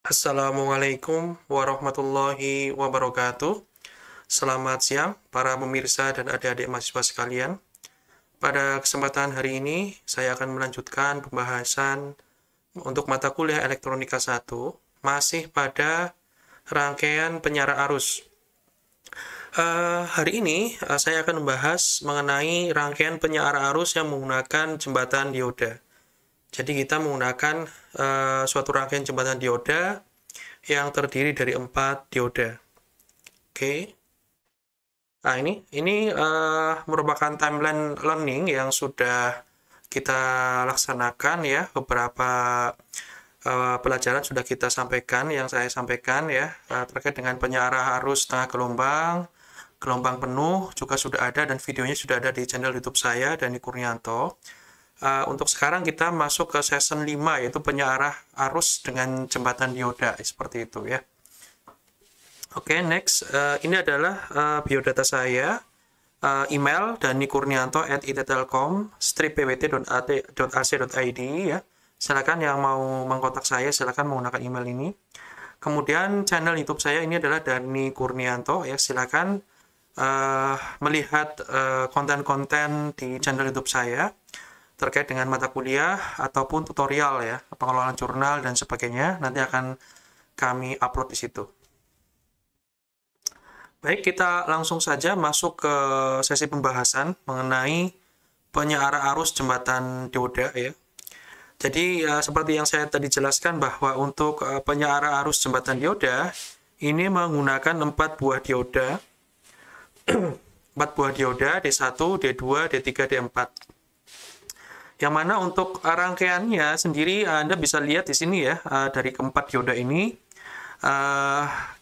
Assalamualaikum warahmatullahi wabarakatuh. Selamat siang para pemirsa dan adik-adik mahasiswa sekalian. Pada kesempatan hari ini, saya akan melanjutkan pembahasan untuk mata kuliah Elektronika 1, masih pada rangkaian penyara arus. Hari ini, saya akan membahas mengenai rangkaian penyara arus yang menggunakan jembatan dioda. Jadi kita menggunakan suatu rangkaian jembatan dioda yang terdiri dari 4 dioda. Oke. Nah, ini merupakan timeline learning yang sudah kita laksanakan ya. Beberapa pelajaran sudah kita sampaikan, yang saya sampaikan ya, terkait dengan penyara arus setengah gelombang penuh juga sudah ada, dan videonya sudah ada di channel YouTube saya, Dani Kurnianto. Untuk sekarang kita masuk ke season 5, yaitu penyara arus dengan jembatan dioda, seperti itu ya. Oke, next. Ini adalah biodata saya, email danikurnianto@ittelkom /pwt.ac.id ya. Silakan yang mau mengkontak saya, silakan menggunakan email ini. Kemudian channel YouTube saya ini adalah Dani Kurnianto ya. Silakan melihat konten-konten di channel YouTube saya terkait dengan mata kuliah ataupun tutorial ya, pengelolaan jurnal dan sebagainya, nanti akan kami upload di situ. Baik, kita langsung saja masuk ke sesi pembahasan mengenai penyara arus jembatan dioda ya. Jadi seperti yang saya tadi jelaskan bahwa untuk penyara arus jembatan dioda ini menggunakan 4 buah dioda. 4 buah dioda D1, D2, D3, D4. Yang mana untuk rangkaiannya sendiri Anda bisa lihat di sini ya, dari keempat dioda ini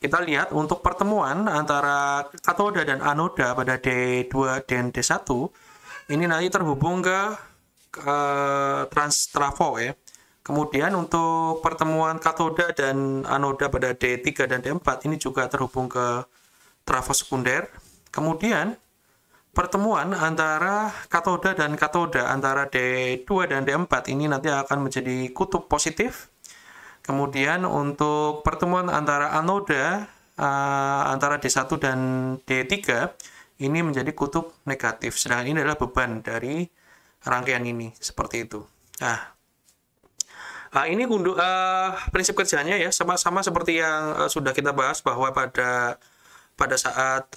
kita lihat untuk pertemuan antara katoda dan anoda pada D2 dan D1 ini nanti terhubung ke trans trafo ya. Kemudian untuk pertemuan katoda dan anoda pada D3 dan D4 ini juga terhubung ke trafo sekunder. Kemudian pertemuan antara katoda dan katoda antara D2 dan D4 ini nanti akan menjadi kutub positif. Kemudian untuk pertemuan antara anoda antara D1 dan D3 ini menjadi kutub negatif. Sedangkan ini adalah beban dari rangkaian ini, seperti itu. Ini prinsip kerjanya ya, sama-sama seperti yang sudah kita bahas bahwa pada saat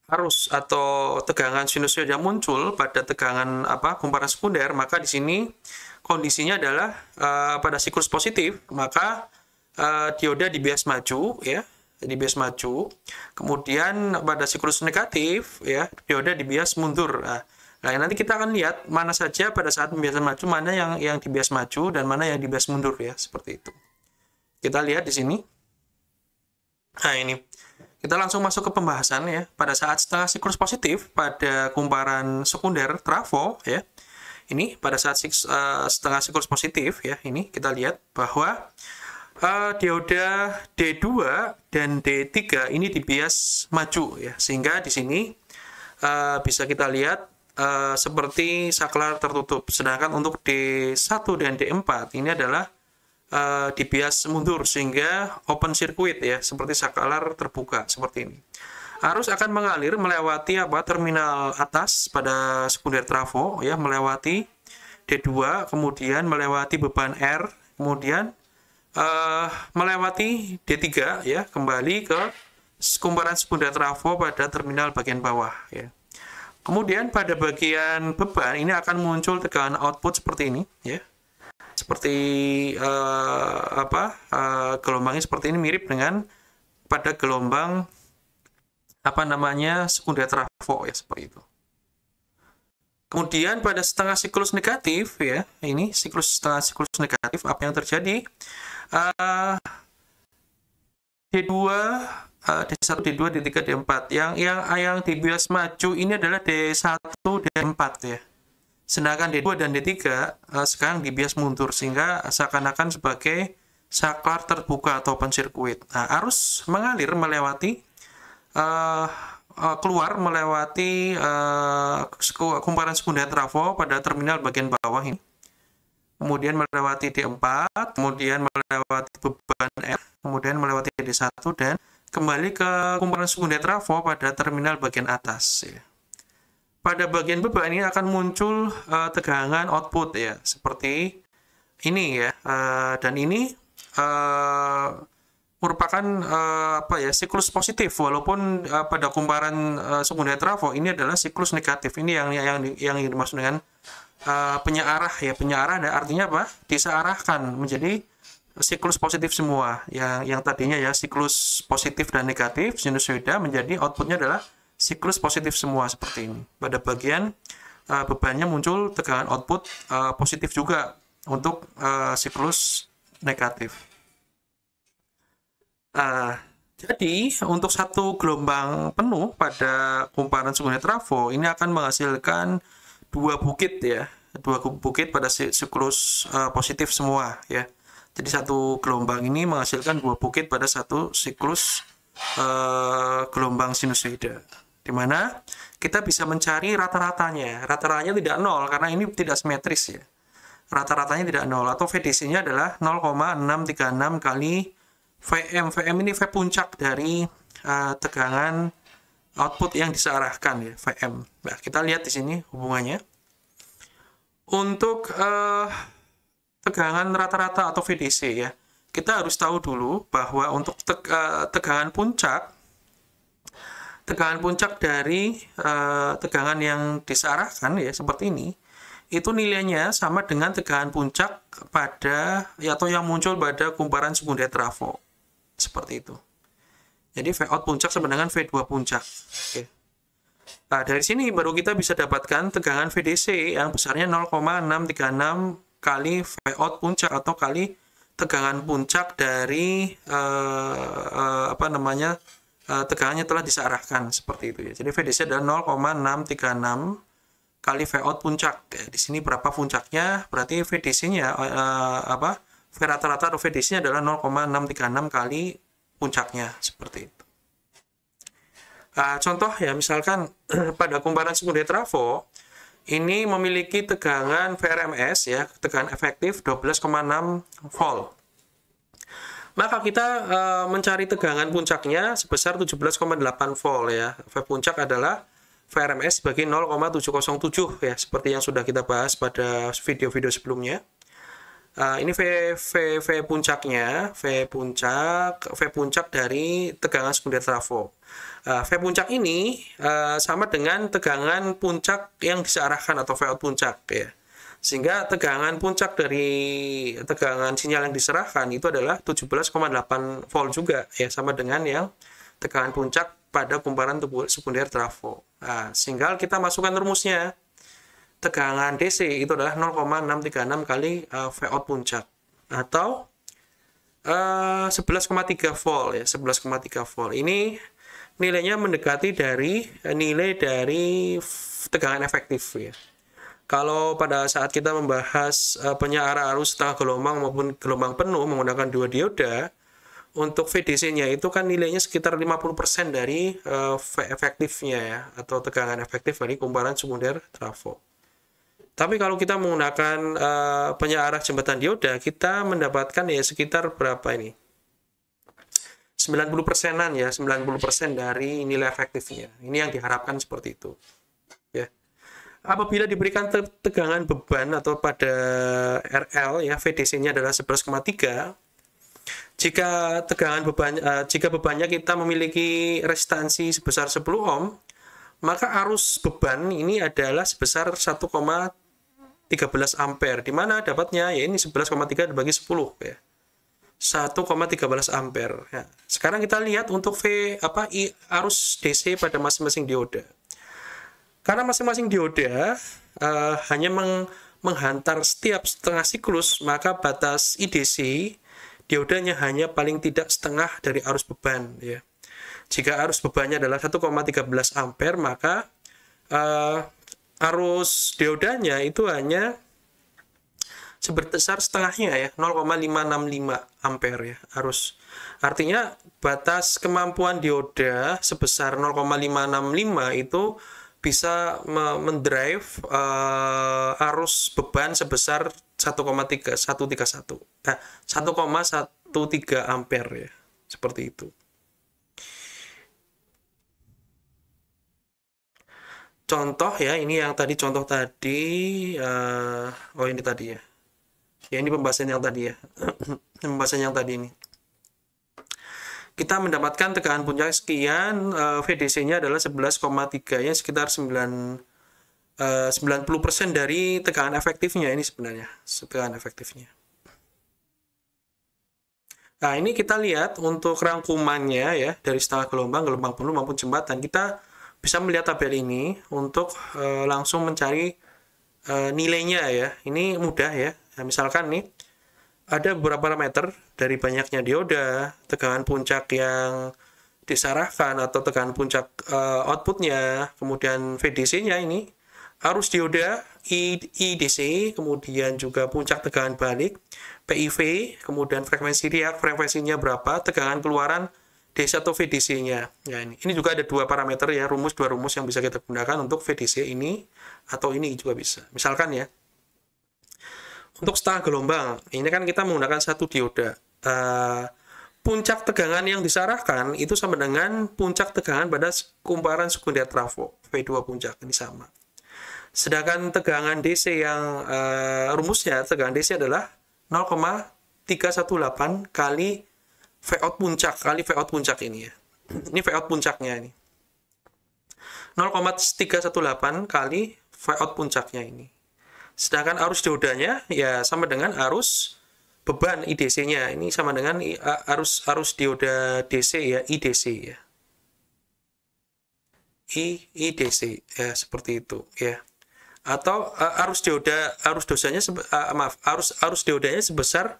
arus atau tegangan sinusoida muncul pada tegangan kumparan sekunder, maka di sini kondisinya adalah pada siklus positif, maka dioda dibias maju ya, dibias maju. Kemudian pada siklus negatif ya, dioda dibias mundur. Nah, nanti kita akan lihat mana saja pada saat pembiasan maju, mana yang dibias maju dan mana yang dibias mundur ya, seperti itu. Kita lihat di sini. Nah, ini kita langsung masuk ke pembahasan ya. Pada saat setengah siklus positif pada kumparan sekunder trafo ya. Ini pada saat setengah siklus positif ya, ini kita lihat bahwa dioda D2 dan D3 ini dibias maju ya. Sehingga di sini bisa kita lihat seperti saklar tertutup. Sedangkan untuk D1 dan D4 ini adalah dibias mundur sehingga open circuit ya, seperti saklar terbuka seperti ini. Arus akan mengalir melewati terminal atas pada sekunder trafo ya, melewati D2, kemudian melewati beban R, kemudian melewati D3 ya, kembali ke kumparan sekunder trafo pada terminal bagian bawah ya. Kemudian pada bagian beban ini akan muncul tegangan output seperti ini ya. Seperti gelombangnya seperti ini, mirip dengan pada gelombang sekunder trafo ya, seperti itu. Kemudian pada setengah siklus negatif ya, ini setengah siklus negatif, apa yang terjadi? D2, D1, D2, D3, D4. Yang dibias maju ini adalah D1, D4 ya. Sedangkan D2 dan D3 sekarang dibias mundur sehingga seakan-akan sebagai saklar terbuka atau open circuit. Nah, arus mengalir melewati keluar melewati kumparan sekunder trafo pada terminal bagian bawah ini. kemudian melewati D4, kemudian melewati beban F, kemudian melewati D1, dan kembali ke kumparan sekunder trafo pada terminal bagian atas. Ya. Pada bagian beban ini akan muncul tegangan output ya, seperti ini ya, dan ini merupakan siklus positif, walaupun pada kumparan sekunder trafo ini adalah siklus negatif. Ini yang dimaksud dengan penyearah ya. Penyearah artinya apa? Disearahkan menjadi siklus positif semua. Yang tadinya ya siklus positif dan negatif sinusoida menjadi outputnya adalah siklus positif semua seperti ini. Pada bagian bebannya muncul tegangan output positif juga untuk siklus negatif. Jadi untuk satu gelombang penuh pada kumparan sekunder trafo ini akan menghasilkan 2 bukit ya, 2 bukit pada siklus positif semua ya. Jadi satu gelombang ini menghasilkan 2 bukit pada satu siklus gelombang sinusoida, di mana kita bisa mencari rata-ratanya. Rata-ratanya tidak 0 karena ini tidak simetris ya. Rata-ratanya tidak 0, atau VDC-nya adalah 0,636 kali VM. VM ini V puncak dari tegangan output yang disearahkan ya, VM. Nah, kita lihat di sini hubungannya. Untuk tegangan rata-rata atau VDC ya, kita harus tahu dulu bahwa untuk tegangan puncak dari tegangan yang disearahkan ya seperti ini, itu nilainya sama dengan tegangan puncak pada atau yang muncul pada kumparan sekunder trafo. Seperti itu. Jadi V out puncak sama dengan V2 puncak. Oke. Nah, dari sini baru kita bisa dapatkan tegangan VDC yang besarnya 0,636 kali V out puncak atau kali tegangan puncak dari tegangannya telah disearahkan seperti itu ya. Jadi VDC adalah 0,636 kali V out puncak. Ya, di sini berapa puncaknya? Berarti VDC-nya V rata-rata atau VDC-nya adalah 0,636 kali puncaknya seperti itu. Contoh ya, misalkan pada kumparan sekunder trafo ini memiliki tegangan VRMS ya, tegangan efektif 12,6 volt. Maka kita mencari tegangan puncaknya sebesar 17,8 volt ya. V puncak adalah VRMS sebagai 0,707 ya, seperti yang sudah kita bahas pada video-video sebelumnya. Ini V puncaknya, V puncak dari tegangan sekunder trafo. V puncak ini sama dengan tegangan puncak yang disearahkan atau V out puncak ya. Sehingga tegangan puncak dari tegangan sinyal yang diserahkan itu adalah 17,8 volt juga ya, sama dengan yang tegangan puncak pada kumparan sekunder trafo. Sehingga kita masukkan rumusnya. Tegangan DC itu adalah 0,636 kali V out puncak atau 11,3 volt ya, 11,3 volt. Ini nilainya mendekati dari nilai dari tegangan efektif ya. Kalau pada saat kita membahas penyearah arus setengah gelombang maupun gelombang penuh menggunakan 2 dioda, untuk VDC-nya itu kan nilainya sekitar 50% dari V efektifnya ya, atau tegangan efektif dari kumparan sekunder trafo. Tapi kalau kita menggunakan penyearah jembatan dioda, kita mendapatkan ya sekitar berapa ini? 90%-an ya, 90% dari nilai efektifnya. Ini yang diharapkan seperti itu. Ya. Apabila diberikan tegangan beban atau pada RL ya, VDC-nya adalah 11,3. Jika bebannya kita memiliki resistansi sebesar 10 ohm, maka arus beban ini adalah sebesar 1,13 ampere. Di mana dapatnya? Ya ini 11,3 dibagi 10 ya. 1,13 ampere. Ya. Sekarang kita lihat untuk arus DC pada masing-masing dioda. Karena masing-masing dioda hanya menghantar setiap setengah siklus, maka batas IDC diodanya hanya paling tidak setengah dari arus beban ya. Jika arus bebannya adalah 1,13 ampere, maka arus diodanya itu hanya sebesar setengahnya ya, 0,565 ampere ya arus. Artinya batas kemampuan dioda sebesar 0,565 itu bisa mendrive arus beban sebesar 1,131. Nah, 1,13 ampere ya. Seperti itu. Contoh ya, ini yang tadi contoh tadi. Oh, ini tadi ya. Ya, ini pembahasan yang tadi ya. Pembahasan yang tadi ini. Kita mendapatkan tegangan puncak sekian, VDC-nya adalah 11,3 ya, sekitar 90% dari tegangan efektifnya ini sebenarnya, tegangan efektifnya. Nah, ini kita lihat untuk rangkumannya ya, dari setengah gelombang, gelombang penuh maupun jembatan. Kita bisa melihat tabel ini untuk langsung mencari nilainya ya. Ini mudah ya. Nah, misalkan nih, ada beberapa parameter dari banyaknya dioda, tegangan puncak yang disarahkan atau tegangan puncak outputnya, kemudian VDC-nya ini, arus dioda, IDC, kemudian juga puncak tegangan balik, PIV, kemudian frekuensi riak, frekuensinya berapa, tegangan keluaran DC atau VDC-nya. Ya, ini juga ada dua parameter ya, dua rumus yang bisa kita gunakan untuk VDC ini atau ini juga bisa. Misalkan ya, untuk setengah gelombang, ini kan kita menggunakan satu dioda. Puncak tegangan yang disarahkan itu sama dengan puncak tegangan pada kumparan sekunder trafo, V2 puncak, ini sama. Sedangkan tegangan DC yang rumusnya, tegangan DC adalah 0,318 kali Vout puncak, kali Vout puncak ini ya. Ini Vout puncaknya ini. 0,318 kali Vout puncaknya ini. Sedangkan arus diodanya ya sama dengan arus beban IDC-nya. Ini sama dengan arus dioda DC ya, IDC ya. IDC ya, seperti itu ya. Atau arus diodanya sebesar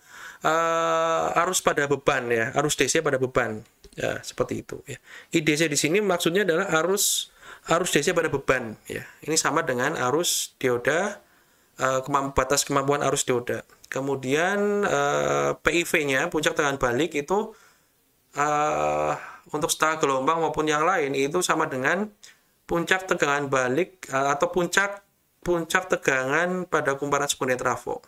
arus pada beban ya, arus DC pada beban. Ya, seperti itu ya. IDC di sini maksudnya adalah arus DC pada beban ya. Ini sama dengan arus dioda, batas kemampuan arus dioda. Kemudian PIV-nya, puncak tegangan balik itu untuk setengah gelombang maupun yang lain itu sama dengan puncak tegangan balik atau puncak tegangan pada kumparan sekunder trafo.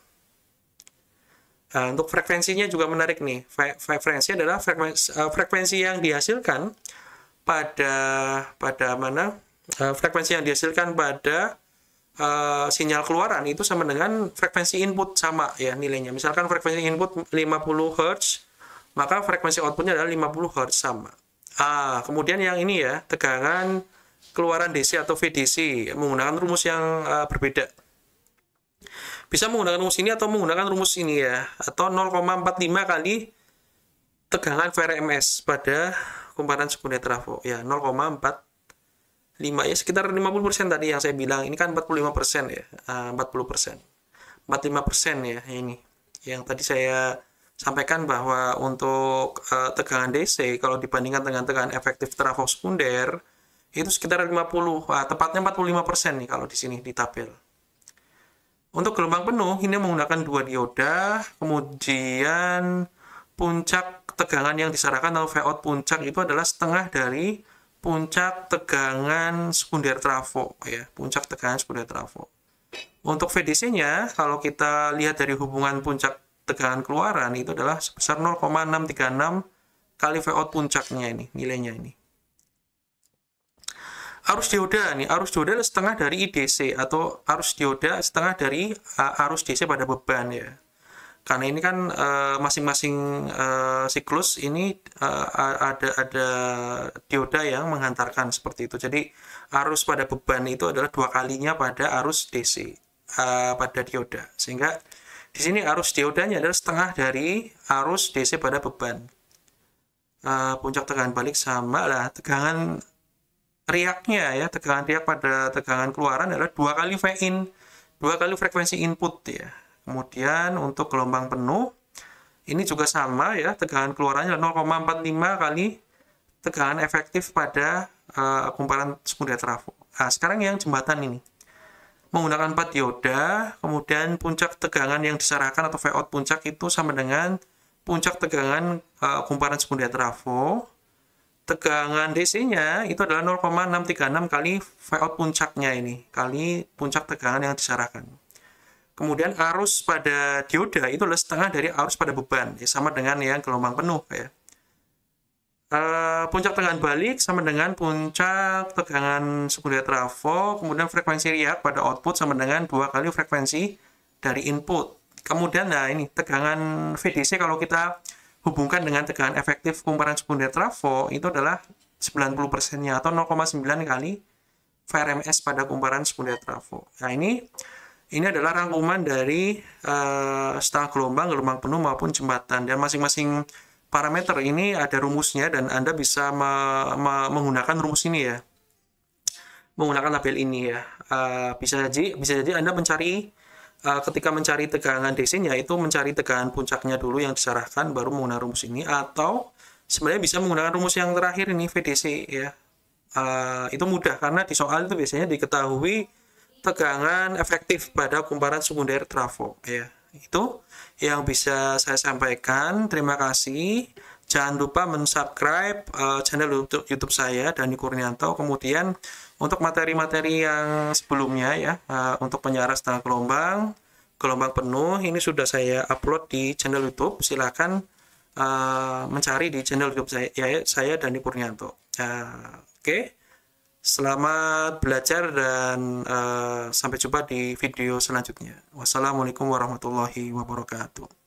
Nah, untuk frekuensinya juga menarik nih. Frekuensi adalah frekuensi yang dihasilkan pada mana? Frekuensi yang dihasilkan pada sinyal keluaran itu sama dengan frekuensi input sama ya nilainya. Misalkan frekuensi input 50 Hz, maka frekuensi outputnya adalah 50 Hz sama. Kemudian yang ini ya, tegangan keluaran DC atau VDC menggunakan rumus yang berbeda. Bisa menggunakan rumus ini atau menggunakan rumus ini ya, atau 0,45 kali tegangan VRMS pada kumparan sekunder trafo ya, 0,45 ya, sekitar 50% tadi yang saya bilang. Ini kan 45% ya, 40%, 45% ya ini. Yang tadi saya sampaikan bahwa untuk tegangan DC kalau dibandingkan dengan tegangan efektif trafo sekunder itu sekitar 50, tepatnya 45% nih kalau di sini di tabel. Untuk gelombang penuh ini menggunakan dua dioda, kemudian puncak tegangan yang disarahkan atau Vout puncak itu adalah setengah dari puncak tegangan sekunder trafo ya, puncak tegangan sekunder trafo. Untuk VDC-nya kalau kita lihat dari hubungan puncak tegangan keluaran itu adalah sebesar 0,636 kali Vout puncaknya ini, nilainya ini. Arus dioda nih, arus dioda adalah setengah dari IDC atau arus dioda setengah dari arus DC pada beban ya. Karena ini kan masing-masing siklus ini ada dioda yang menghantarkan seperti itu. Jadi arus pada beban itu adalah 2 kalinya pada arus DC pada dioda. Sehingga di sini arus diodanya adalah setengah dari arus DC pada beban. Puncak tegangan balik sama lah, tegangan riaknya ya, tegangan riak pada tegangan keluaran adalah 2 kali V-in, 2 kali frekuensi input ya. Kemudian untuk gelombang penuh ini juga sama ya, tegangan keluarannya 0,45 kali tegangan efektif pada kumparan sekunder trafo. Nah, sekarang yang jembatan ini menggunakan 4 dioda, kemudian puncak tegangan yang disarahkan atau Vout puncak itu sama dengan puncak tegangan kumparan sekunder trafo. tegangan DC-nya itu adalah 0,636 kali V out puncaknya ini, kali puncak tegangan yang diarahkan. Kemudian arus pada dioda itu adalah setengah dari arus pada beban, ya, sama dengan yang gelombang penuh ya. Puncak tegangan balik sama dengan puncak tegangan sekunder trafo, kemudian frekuensi riak pada output sama dengan 2 kali frekuensi dari input. Kemudian nah ini tegangan VDC kalau kita hubungkan dengan tegangan efektif kumparan sekunder trafo itu adalah 90%-nya atau 0,9 kali VRMS pada kumparan sekunder trafo. Nah ini adalah rangkuman dari setengah gelombang, gelombang penuh maupun jembatan, dan masing-masing parameter ini ada rumusnya dan Anda bisa menggunakan rumus ini ya, menggunakan tabel ini ya. Bisa jadi Anda mencari ketika mencari tegangan DC-nya itu mencari tegangan puncaknya dulu yang diarahkan baru menggunakan rumus ini, atau sebenarnya bisa menggunakan rumus yang terakhir ini VDC ya. Itu mudah karena di soal itu biasanya diketahui tegangan efektif pada kumparan sekunder trafo ya. Itu yang bisa saya sampaikan. Terima kasih. Jangan lupa mensubscribe channel YouTube saya, Dani Kurnianto. Kemudian untuk materi-materi yang sebelumnya ya, untuk penyiaran setengah gelombang, gelombang penuh, ini sudah saya upload di channel YouTube. Silakan mencari di channel YouTube saya Dani Kurnianto. Oke. Selamat belajar dan sampai jumpa di video selanjutnya. Wassalamualaikum warahmatullahi wabarakatuh.